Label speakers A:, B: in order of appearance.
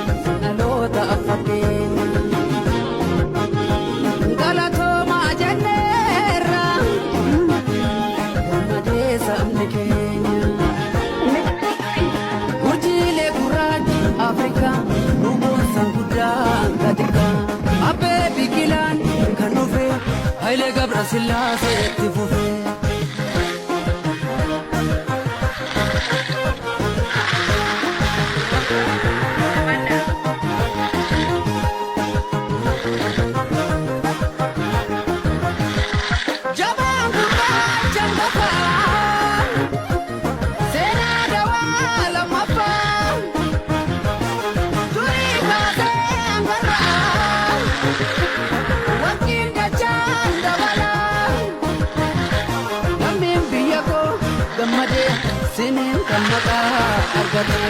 A: dhaloota affakeenya. Galatooma jenneerra gammadee sabni keenya. Urjiilee gurraachi Afrikaa dhugoonsa guddaa gatika. Abbee biqilaan kan dhufe Hayilee Gabrasillaasee itti fufe. Sinin kan maqaa argate.